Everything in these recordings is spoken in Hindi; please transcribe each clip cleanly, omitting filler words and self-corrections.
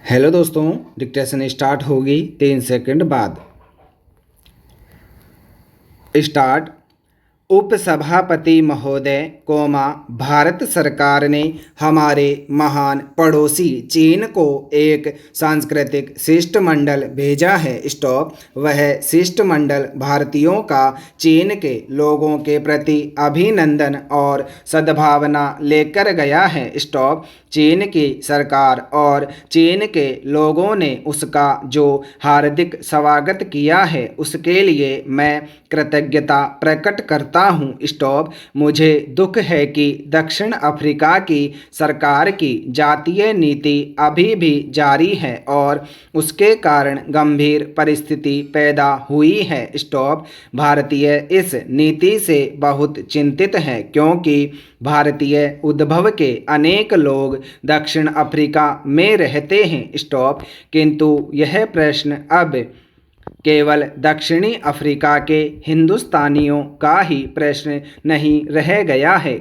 हेलो दोस्तों, डिक्टेशन स्टार्ट होगी 3 सेकंड बाद। स्टार्ट। उपसभापति महोदय, भारत सरकार ने हमारे महान पड़ोसी चीन को एक सांस्कृतिक शिष्टमंडल भेजा है। स्टॉप। वह शिष्टमंडल भारतीयों का चीन के लोगों के प्रति अभिनंदन और सद्भावना लेकर गया है। स्टॉप। चीन की सरकार और चीन के लोगों ने उसका जो हार्दिक स्वागत किया है उसके लिए मैं कृतज्ञता प्रकट करता हूँ। स्टॉप। मुझे दुख है कि दक्षिण अफ्रीका की सरकार की जातीय नीति अभी भी जारी है और उसके कारण गंभीर परिस्थिति पैदा हुई है। स्टॉप। भारतीय इस नीति से बहुत चिंतित हैं क्योंकि भारतीय उद्भव के अनेक लोग दक्षिण अफ्रीका में रहते हैं। स्टॉप। किंतु यह प्रश्न अब केवल दक्षिणी अफ्रीका के हिंदुस्तानियों का ही प्रश्न नहीं रह गया है,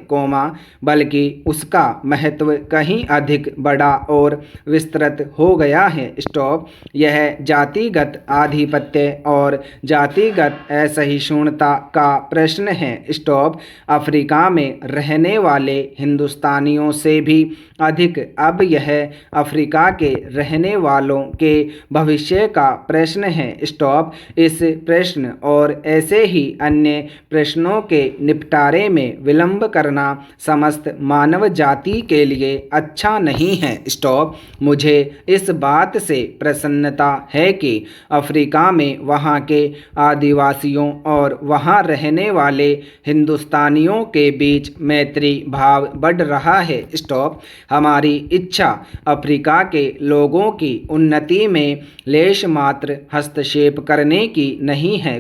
बल्कि उसका महत्व कहीं अधिक बड़ा और विस्तृत हो गया है। स्टॉप। यह जातिगत आधिपत्य और जातिगत असहिष्णुता का प्रश्न है। स्टॉप। अफ्रीका में रहने वाले हिंदुस्तानियों से भी अधिक अब यह अफ्रीका के रहने वालों के भविष्य का प्रश्न है। स्टॉप। इस प्रश्न और ऐसे ही अन्य प्रश्नों के निपटारे में विलंब करना समस्त मानव जाति के लिए अच्छा नहीं है। स्टॉप। मुझे इस बात से प्रसन्नता है कि अफ्रीका में वहाँ के आदिवासियों और वहाँ रहने वाले हिंदुस्तानियों के बीच मैत्री भाव बढ़ रहा है। स्टॉप। हमारी इच्छा अफ्रीका के लोगों की उन्नति में लेश मात्र हस्तक्षेप करने की नहीं है,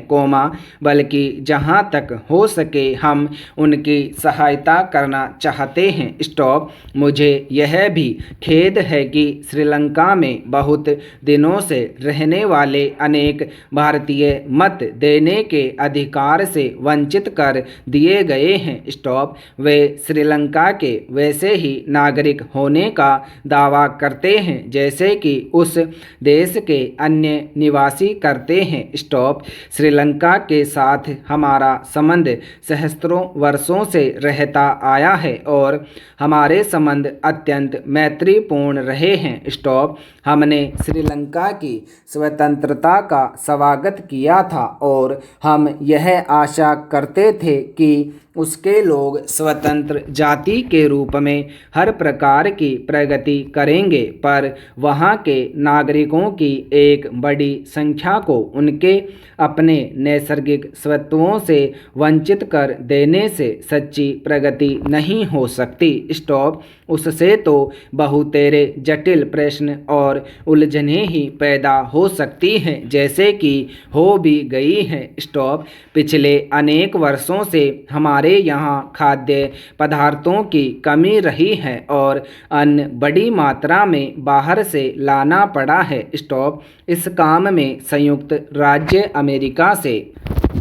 बल्कि जहां तक हो सके हम उनकी सहायता करना चाहते हैं। स्टॉप। मुझे यह भी खेद है कि श्रीलंका में बहुत दिनों से रहने वाले अनेक भारतीय मत देने के अधिकार से वंचित कर दिए गए हैं। स्टॉप। वे श्रीलंका के वैसे ही नागरिक होने का दावा करते हैं जैसे कि उस देश के अन्य निवासी करते हैं। स्टॉप। श्रीलंका के साथ हमारा संबंध सहस्त्रों वर्षों से रहता आया है और हमारे संबंध अत्यंत मैत्रीपूर्ण रहे हैं। स्टॉप। हमने श्रीलंका की स्वतंत्रता का स्वागत किया था और हम यह आशा करते थे कि उसके लोग स्वतंत्र जाति के रूप में हर प्रकार की प्रगति करेंगे, पर वहाँ के नागरिकों की एक बड़ी संख्या को उनके अपने नैसर्गिक स्वत्वों से वंचित कर देने से सच्ची प्रगति नहीं हो सकती। स्टॉप। उससे तो बहुतेरे जटिल प्रश्न और उलझनें ही पैदा हो सकती हैं, जैसे कि हो भी गई हैं। स्टॉप। पिछले अनेक वर्षों से हमारे यहाँ खाद्य पदार्थों की कमी रही है और अन्न बड़ी मात्रा में बाहर से लाना पड़ा है। स्टॉप। इस काम में संयुक्त राज्य अमेरिका से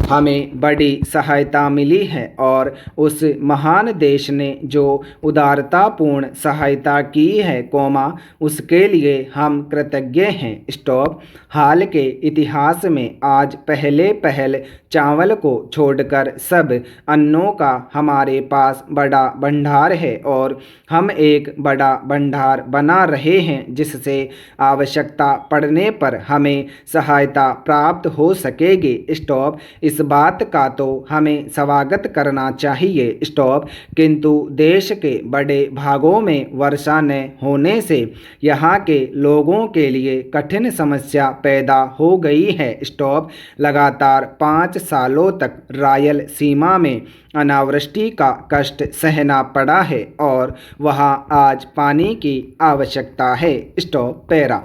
हमें बड़ी सहायता मिली है और उस महान देश ने जो उदारतापूर्ण सहायता की है, उसके लिए हम कृतज्ञ हैं। स्टॉप। हाल के इतिहास में आज पहल चावल को छोड़कर सब अन्नों का हमारे पास बड़ा भंडार है और हम एक बड़ा भंडार बना रहे हैं जिससे आवश्यकता पड़ने पर हमें सहायता प्राप्त हो सकेगी। स्टॉप। इस बात का तो हमें स्वागत करना चाहिए। स्टॉप। किंतु देश के बड़े भागों में वर्षा न होने से यहाँ के लोगों के लिए कठिन समस्या पैदा हो गई है। स्टॉप। लगातार 5 सालों तक रायल सीमा में अनावृष्टि का कष्ट सहना पड़ा है और वहाँ आज पानी की आवश्यकता है। स्टॉप। पैरा।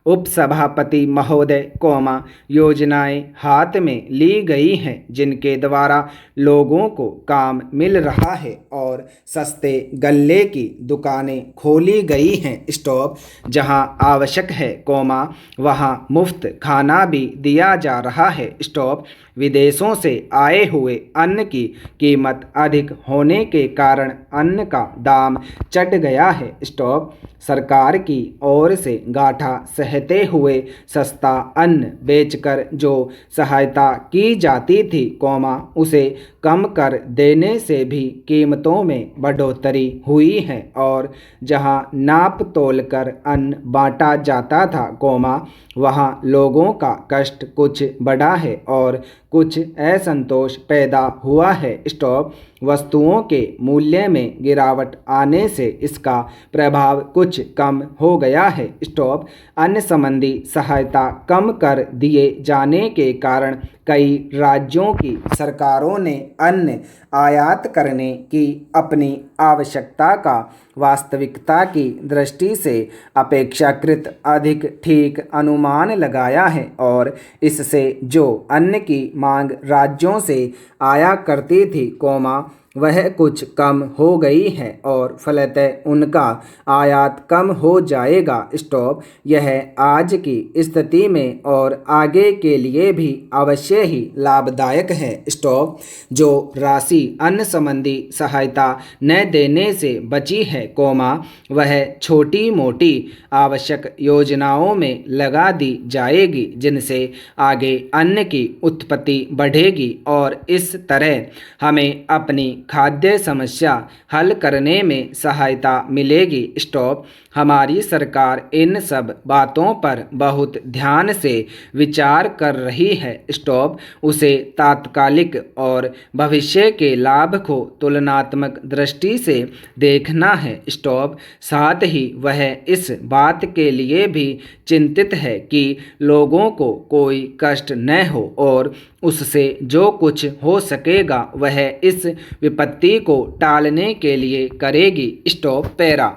उपसभापति महोदय कोमा योजनाएं हाथ में ली गई हैं जिनके द्वारा लोगों को काम मिल रहा है और सस्ते गल्ले की दुकानें खोली गई हैं। स्टॉप। जहां आवश्यक है कोमा वहां मुफ्त खाना भी दिया जा रहा है। स्टॉप। विदेशों से आए हुए अन्न की कीमत अधिक होने के कारण अन्न का दाम चढ़ गया है। स्टॉप। सरकार की ओर से गाठा सहते हुए सस्ता अन्न बेचकर जो सहायता की जाती थी कोमा उसे कम कर देने से भी कीमतों में बढ़ोतरी हुई है और जहां नाप तोल कर अन्न बांटा जाता था कोमा वहां लोगों का कष्ट कुछ बढ़ा है और कुछ असंतोष पैदा हुआ है। स्टॉप। वस्तुओं के मूल्य में गिरावट आने से इसका प्रभाव कुछ कम हो गया है। स्टॉप। अन्य संबंधी सहायता कम कर दिए जाने के कारण कई राज्यों की सरकारों ने अन्न आयात करने की अपनी आवश्यकता का वास्तविकता की दृष्टि से अपेक्षाकृत अधिक ठीक अनुमान लगाया है और इससे जो अन्न की मांग राज्यों से आया करती थी कोमा वह कुछ कम हो गई है और फलतः उनका आयात कम हो जाएगा। स्टॉप। यह आज की स्थिति में और आगे के लिए भी अवश्य ही लाभदायक है। स्टॉप। जो राशि अन्न संबंधी सहायता न देने से बची है कोमा वह छोटी मोटी आवश्यक योजनाओं में लगा दी जाएगी जिनसे आगे अन्न की उत्पत्ति बढ़ेगी और इस तरह हमें अपनी खाद्य समस्या हल करने में सहायता मिलेगी। स्टॉप। हमारी सरकार इन सब बातों पर बहुत ध्यान से विचार कर रही है। स्टॉप। उसे तात्कालिक और भविष्य के लाभ को तुलनात्मक दृष्टि से देखना है। स्टॉप। साथ ही वह इस बात के लिए भी चिंतित है कि लोगों को कोई कष्ट न हो और उससे जो कुछ हो सकेगा वह इस विपत्ति को टालने के लिए करेगी। स्टॉप। पैरा।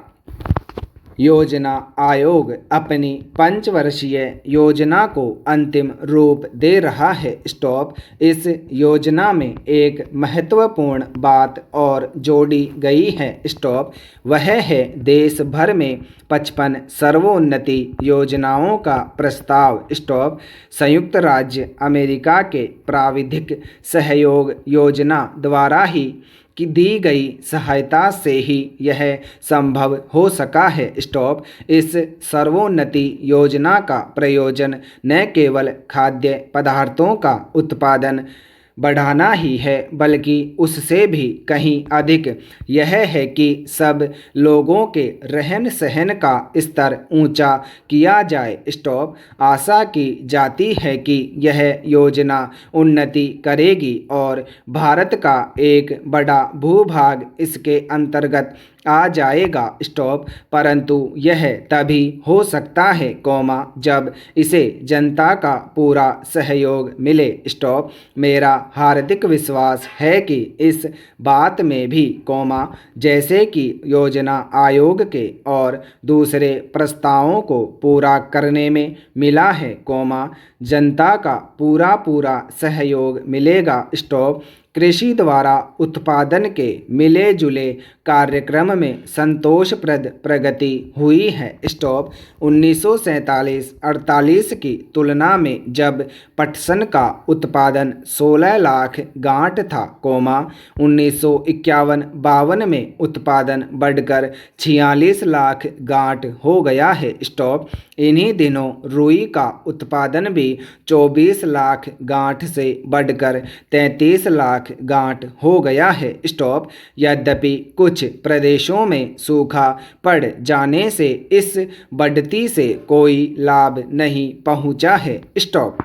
योजना आयोग अपनी पंचवर्षीय योजना को अंतिम रूप दे रहा है। स्टॉप। इस योजना में एक महत्वपूर्ण बात और जोड़ी गई है। स्टॉप। वह है देश भर में 55 सर्वोन्नति योजनाओं का प्रस्ताव। स्टॉप। संयुक्त राज्य अमेरिका के प्राविधिक सहयोग योजना द्वारा ही की दी गई सहायता से ही यह संभव हो सका है। स्टॉप। इस सर्वोन्नति योजना का प्रयोजन न केवल खाद्य पदार्थों का उत्पादन बढ़ाना ही है बल्कि उससे भी कहीं अधिक यह है कि सब लोगों के रहन सहन का स्तर ऊंचा किया जाए। स्टॉप। आशा की जाती है कि यह योजना उन्नति करेगी और भारत का एक बड़ा भूभाग इसके अंतर्गत आ जाएगा। स्टॉप। परंतु यह तभी हो सकता है कोमा जब इसे जनता का पूरा सहयोग मिले। स्टॉप। मेरा हार्दिक विश्वास है कि इस बात में भी कोमा जैसे कि योजना आयोग के और दूसरे प्रस्तावों को पूरा करने में मिला है कोमा जनता का पूरा सहयोग मिलेगा। स्टॉप। कृषि द्वारा उत्पादन के मिले जुले कार्यक्रम में संतोषप्रद प्रगति हुई है। स्टॉप। 1947-48 की तुलना में जब पटसन का उत्पादन 16 लाख गांठ था कोमा 1951-52 में उत्पादन बढ़कर 46 लाख गांठ हो गया है। स्टॉप। इन्हीं दिनों रुई का उत्पादन भी 24 लाख गांठ से बढ़कर 33 लाख गांठ हो गया है। स्टॉप। यद्यपि कुछ प्रदेशों में सूखा पड़ जाने से इस बढ़ती से कोई लाभ नहीं पहुंचा है। स्टॉप।